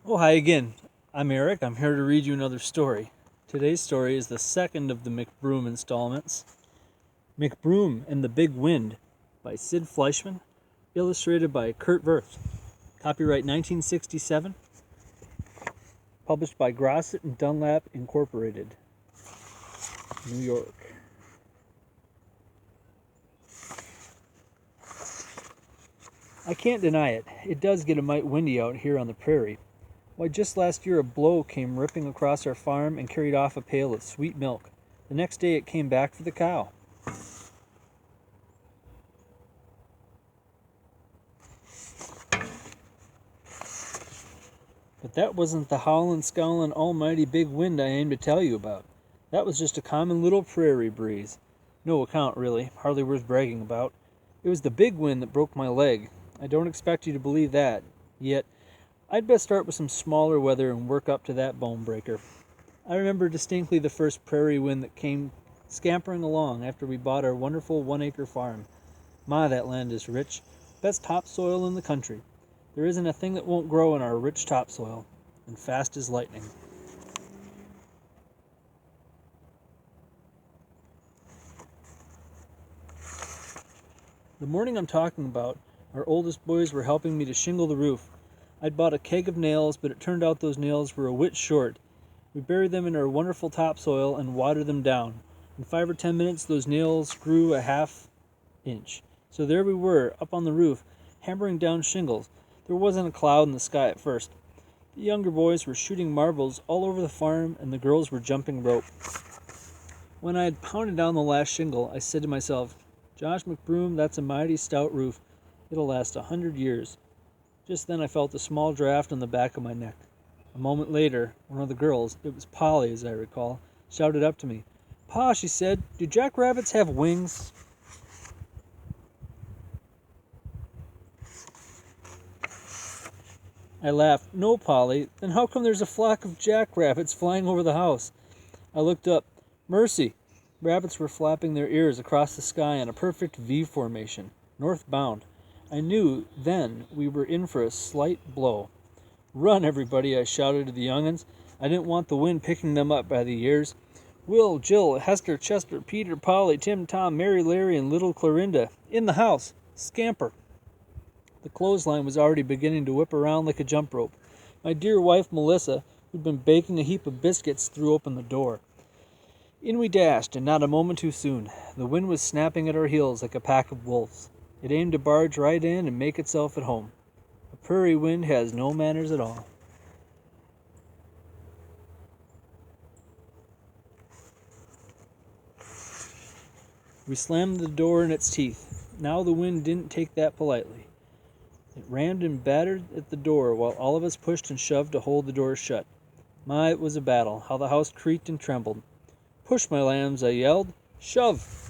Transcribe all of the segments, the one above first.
Oh, hi again. I'm Eric. I'm here to read you another story. Today's story is the second of the McBroom installments. McBroom and the Big Wind by Sid Fleischman, illustrated by Kurt Wirth. Copyright 1967, published by Grosset and Dunlap Incorporated, New York. I can't deny it. It does get a mite windy out here on the prairie. Why, just last year a blow came ripping across our farm and carried off a pail of sweet milk. The next day it came back for the cow. But that wasn't the howlin', scowlin', almighty big wind I aim to tell you about. That was just a common little prairie breeze. No account, really. Hardly worth bragging about. It was the big wind that broke my leg. I don't expect you to believe that. Yet, I'd best start with some smaller weather and work up to that bone breaker. I remember distinctly the first prairie wind that came scampering along after we bought our wonderful 1-acre farm. My, that land is rich. Best topsoil in the country. There isn't a thing that won't grow in our rich topsoil, and fast as lightning. The morning I'm talking about, our oldest boys were helping me to shingle the roof. I'd bought a keg of nails, but it turned out those nails were a whit short. We buried them in our wonderful topsoil and watered them down. In 5 or 10 minutes, those nails grew a half inch. So there we were, up on the roof, hammering down shingles. There wasn't a cloud in the sky at first. The younger boys were shooting marbles all over the farm, and the girls were jumping rope. When I had pounded down the last shingle, I said to myself, "Josh McBroom, that's a mighty stout roof. It'll last 100 years. Just then I felt a small draft on the back of my neck. A moment later, one of the girls, it was Polly as I recall, shouted up to me. "Pa," she said, "do jackrabbits have wings?" I laughed. "No, Polly. Then how come there's a flock of jackrabbits flying over the house?" I looked up. Mercy! Rabbits were flapping their ears across the sky in a perfect V formation, northbound. I knew then we were in for a slight blow. "Run, everybody," I shouted to the young'uns. I didn't want the wind picking them up by the ears. "Will, Jill, Hester, Chester, Peter, Polly, Tim, Tom, Mary, Larry, and little Clorinda. In the house. Scamper." The clothesline was already beginning to whip around like a jump rope. My dear wife, Melissa, who'd been baking a heap of biscuits, threw open the door. In we dashed, and not a moment too soon. The wind was snapping at our heels like a pack of wolves. It aimed to barge right in and make itself at home. A prairie wind has no manners at all. We slammed the door in its teeth. Now the wind didn't take that politely. It rammed and battered at the door while all of us pushed and shoved to hold the door shut. My, it was a battle, how the house creaked and trembled. "Push, my lambs," I yelled. "Shove!"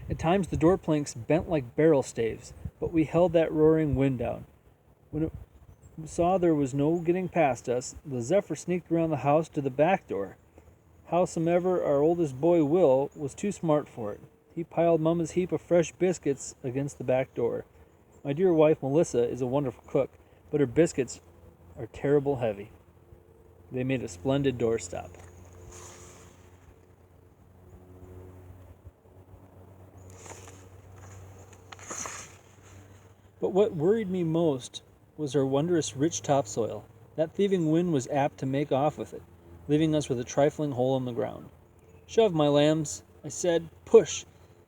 At times the door planks bent like barrel staves, but we held that roaring wind down. When it saw there was no getting past us, the Zephyr sneaked around the house to the back door. Howsomever, our oldest boy, Will, was too smart for it. He piled Mama's heap of fresh biscuits against the back door. My dear wife, Melissa, is a wonderful cook, but her biscuits are terrible heavy. They made a splendid doorstop. But what worried me most was our wondrous rich topsoil. That thieving wind was apt to make off with it, leaving us with a trifling hole in the ground. "Shove, my lambs," I said. "Push."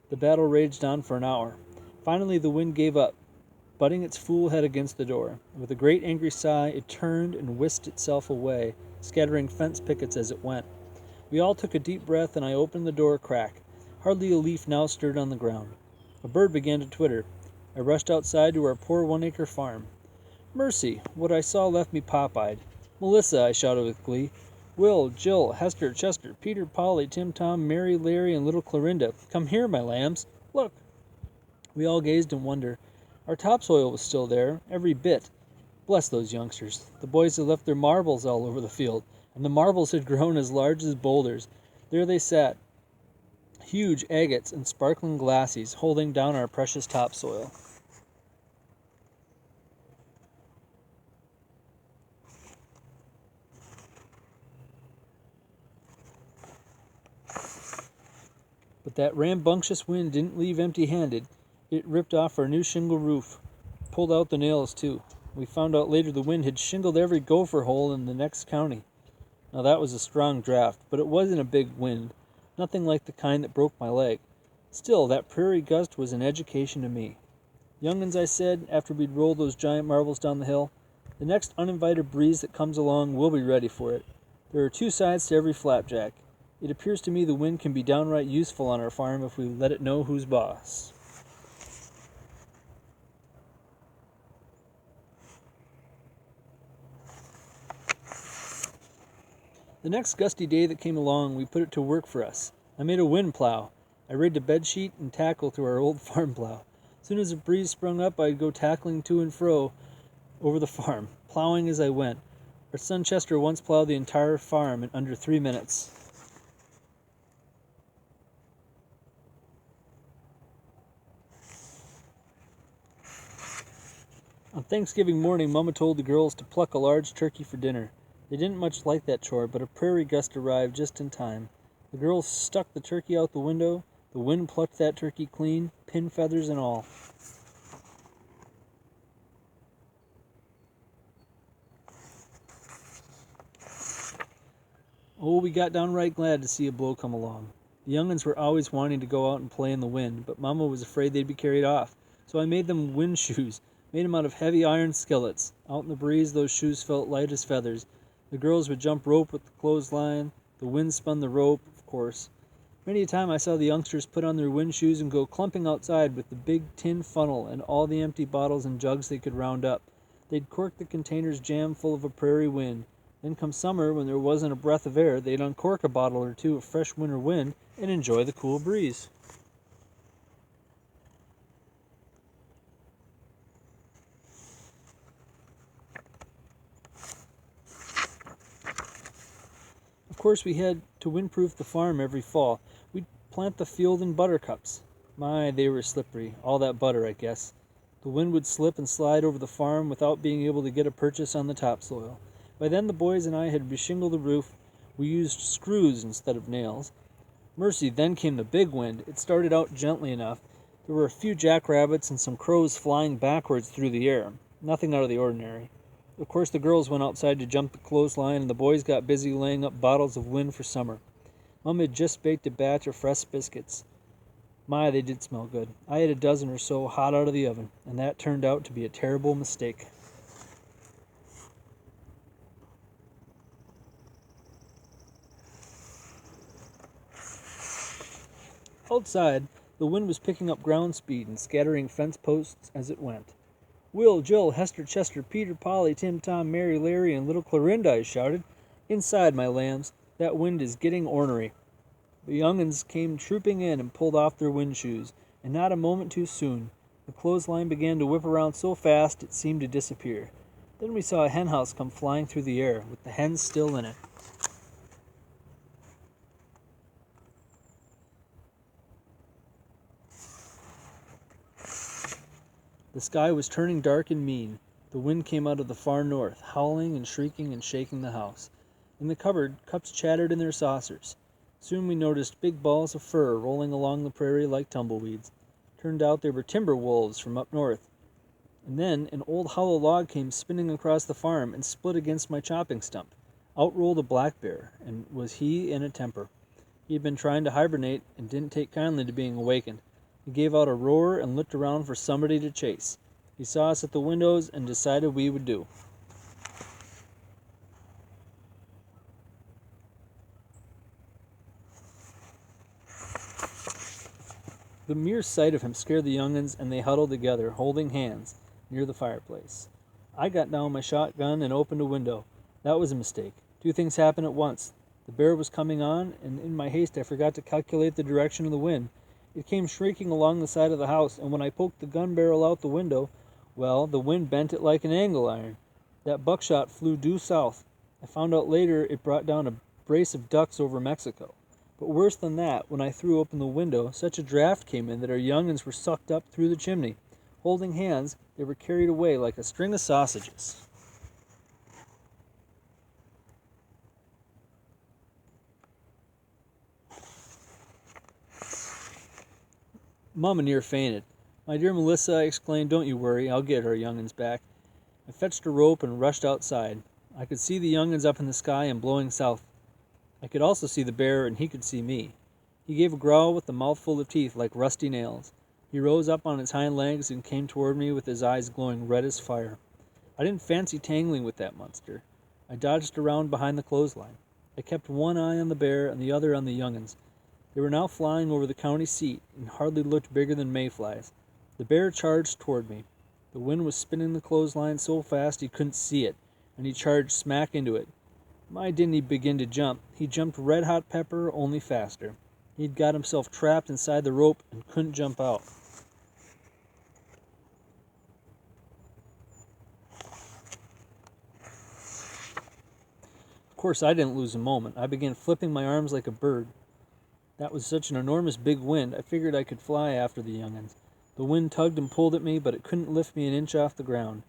The battle raged on for an hour. Finally the wind gave up, butting its fool head against the door. With a great angry sigh, it turned and whisked itself away, scattering fence pickets as it went. We all took a deep breath, and I opened the door a crack. Hardly a leaf now stirred on the ground. A bird began to twitter. I rushed outside to our poor 1-acre farm. Mercy! What I saw left me pop-eyed. "Melissa," I shouted with glee. "Will, Jill, Hester, Chester, Peter, Polly, Tim, Tom, Mary, Larry, and little Clorinda. Come here, my lambs. Look." We all gazed in wonder. Our topsoil was still there, every bit. Bless those youngsters. The boys had left their marbles all over the field, and the marbles had grown as large as boulders. There they sat, huge agates and sparkling glassies, holding down our precious topsoil. But that rambunctious wind didn't leave empty-handed. It ripped off our new shingle roof, pulled out the nails too. We found out later the wind had shingled every gopher hole in the next county. Now that was a strong draft, but it wasn't a big wind, nothing like the kind that broke my leg. Still, that prairie gust was an education to me. "Young'uns," I said, after we'd rolled those giant marbles down the hill, "the next uninvited breeze that comes along, we'll be ready for it. There are two sides to every flapjack. It appears to me the wind can be downright useful on our farm if we let it know who's boss." The next gusty day that came along, we put it to work for us. I made a wind plow. I rigged a bedsheet and tackle to our old farm plow. As soon as a breeze sprung up, I'd go tackling to and fro over the farm, plowing as I went. Our son Chester once plowed the entire farm in under 3 minutes. On Thanksgiving morning, Mama told the girls to pluck a large turkey for dinner. They didn't much like that chore, but a prairie gust arrived just in time. The girls stuck the turkey out the window. The wind plucked that turkey clean, pin feathers and all. Oh, we got downright glad to see a blow come along. The young'uns were always wanting to go out and play in the wind, but Mama was afraid they'd be carried off. So I made them wind shoes, made them out of heavy iron skillets. Out in the breeze, those shoes felt light as feathers. The girls would jump rope with the clothesline. The wind spun the rope, of course. Many a time I saw the youngsters put on their wind shoes and go clumping outside with the big tin funnel and all the empty bottles and jugs they could round up. They'd cork the containers jam full of a prairie wind. Then come summer, when there wasn't a breath of air, they'd uncork a bottle or two of fresh winter wind and enjoy the cool breeze. Of course, we had to windproof the farm every fall. We'd plant the field in buttercups. My, they were slippery, all that butter, I guess. The wind would slip and slide over the farm without being able to get a purchase on the topsoil. By then the boys and I had reshingled the roof. We used screws instead of nails. Mercy, then came the big wind. It started out gently enough. There were a few jackrabbits and some crows flying backwards through the air. Nothing out of the ordinary. Of course, the girls went outside to jump the clothesline, and the boys got busy laying up bottles of wind for summer. Mom had just baked a batch of fresh biscuits. My, they did smell good. I had a dozen or so hot out of the oven, and that turned out to be a terrible mistake. Outside, the wind was picking up ground speed and scattering fence posts as it went. "Will, Jill, Hester, Chester, Peter, Polly, Tim, Tom, Mary, Larry, and little Clorinda," I shouted. "Inside, my lambs. That wind is getting ornery." The young'uns came trooping in and pulled off their wind shoes, and not a moment too soon. The clothesline began to whip around so fast it seemed to disappear. Then we saw a henhouse come flying through the air, with the hens still in it. The sky was turning dark and mean. The wind came out of the far north, howling and shrieking and shaking the house. In the cupboard, cups chattered in their saucers. Soon we noticed big balls of fur rolling along the prairie like tumbleweeds. Turned out they were timber wolves from up north. And then an old hollow log came spinning across the farm and split against my chopping stump. Out rolled a black bear, and was he in a temper. He had been trying to hibernate and didn't take kindly to being awakened. He gave out a roar and looked around for somebody to chase. He saw us at the windows and decided we would do. The mere sight of him scared the young'uns, and they huddled together, holding hands, near the fireplace. I got down my shotgun and opened a window. That was a mistake. Two things happened at once. The bear was coming on, and in my haste I forgot to calculate the direction of the wind. It came shrieking along the side of the house, and when I poked the gun barrel out the window, well, the wind bent it like an angle iron. That buckshot flew due south. I found out later it brought down a brace of ducks over Mexico. But worse than that, when I threw open the window, such a draft came in that our young'uns were sucked up through the chimney. Holding hands, they were carried away like a string of sausages. Mama near fainted. "My dear Melissa," I exclaimed, "don't you worry. I'll get our young'uns back." I fetched a rope and rushed outside. I could see the young'uns up in the sky and blowing south. I could also see the bear, and he could see me. He gave a growl with a mouthful of teeth like rusty nails. He rose up on his hind legs and came toward me with his eyes glowing red as fire. I didn't fancy tangling with that monster. I dodged around behind the clothesline. I kept one eye on the bear and the other on the young'uns. They were now flying over the county seat and hardly looked bigger than mayflies. The bear charged toward me. The wind was spinning the clothesline so fast he couldn't see it, and he charged smack into it. My, didn't he begin to jump. He jumped red-hot pepper, only faster. He'd got himself trapped inside the rope and couldn't jump out. Of course, I didn't lose a moment. I began flipping my arms like a bird. That was such an enormous big wind, I figured I could fly after the young'uns. The wind tugged and pulled at me, but it couldn't lift me an inch off the ground.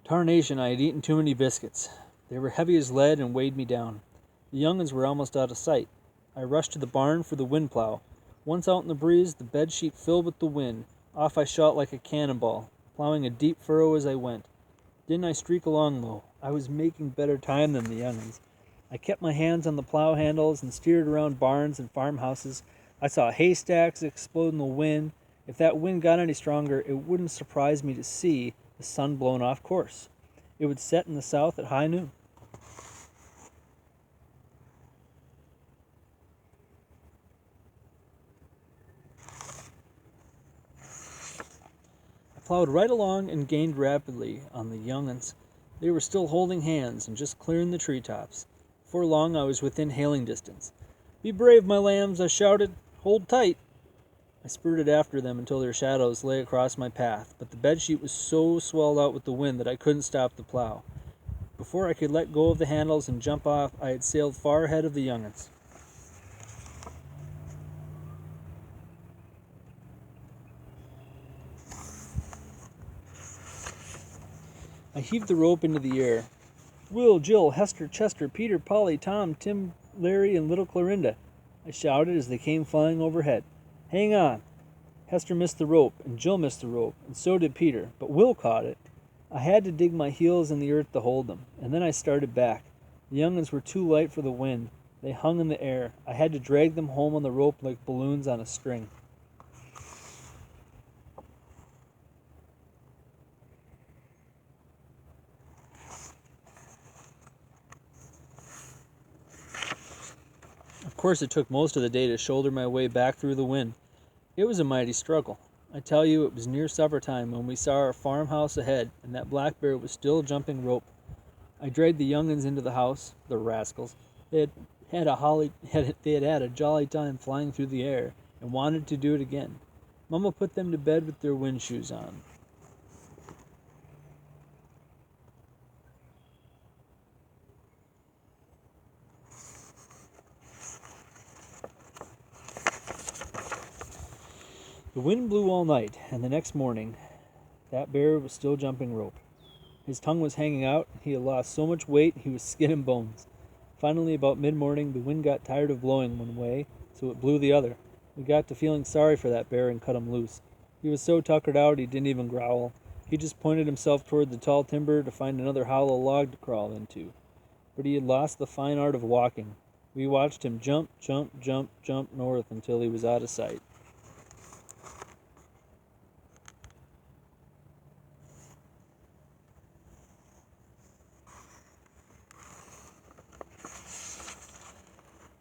Tarnation, I had eaten too many biscuits. They were heavy as lead and weighed me down. The young'uns were almost out of sight. I rushed to the barn for the wind plow. Once out in the breeze, the bed sheet filled with the wind. Off I shot like a cannonball, plowing a deep furrow as I went. Didn't I streak along, though? I was making better time than the young'uns. I kept my hands on the plow handles and steered around barns and farmhouses. I saw haystacks explode in the wind. If that wind got any stronger, it wouldn't surprise me to see the sun blown off course. It would set in the south at high noon. I plowed right along and gained rapidly on the young'uns. They were still holding hands and just clearing the treetops. Before long I was within hailing distance. "Be brave, my lambs," I shouted. "Hold tight." I spurted after them until their shadows lay across my path, but the bedsheet was so swelled out with the wind that I couldn't stop the plow. Before I could let go of the handles and jump off, I had sailed far ahead of the young'uns. I heaved the rope into the air. "Will, Jill, Hester, Chester, Peter, Polly, Tom, Tim, Larry, and little Clorinda," I shouted as they came flying overhead. "Hang on." Hester missed the rope, and Jill missed the rope, and so did Peter, but Will caught it. I had to dig my heels in the earth to hold them, and then I started back. The young'uns were too light for the wind. They hung in the air. I had to drag them home on the rope like balloons on a string. Of course, it took most of the day to shoulder my way back through the wind. It was a mighty struggle. I tell you, it was near supper time when we saw our farmhouse ahead, and that black bear was still jumping rope. I dragged the young'uns into the house, the rascals. They had had a jolly time flying through the air, and wanted to do it again. Mama put them to bed with their wind shoes on. The wind blew all night, and the next morning that bear was still jumping rope. His tongue was hanging out, and he had lost so much weight he was skin and bones. Finally, about mid-morning, the wind got tired of blowing one way, so it blew the other. We got to feeling sorry for that bear and cut him loose. He was so tuckered out he didn't even growl. He just pointed himself toward the tall timber to find another hollow log to crawl into. But he had lost the fine art of walking. We watched him jump, jump, jump, jump north until he was out of sight.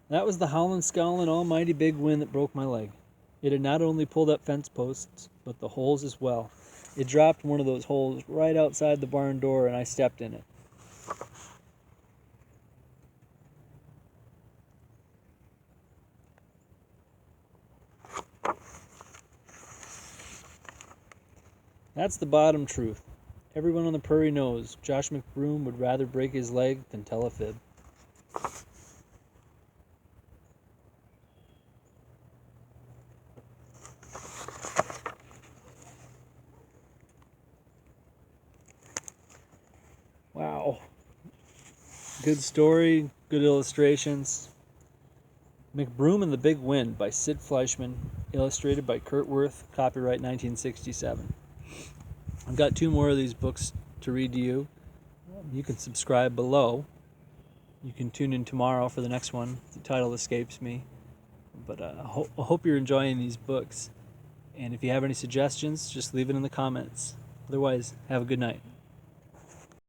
That was the howlin', scowlin', almighty big wind that broke my leg. It had not only pulled up fence posts, but the holes as well. It dropped one of those holes right outside the barn door, and I stepped in it. That's the bottom truth. Everyone on the prairie knows Josh McBroom would rather break his leg than tell a fib. Wow. Good story, good illustrations. McBroom and the Big Wind by Sid Fleischman, illustrated by Kurt Worth, copyright 1967. I've got 2 more of these books to read to you. You can subscribe below. You can tune in tomorrow for the next one. The title escapes me. But I hope you're enjoying these books. And if you have any suggestions, just leave it in the comments. Otherwise, have a good night.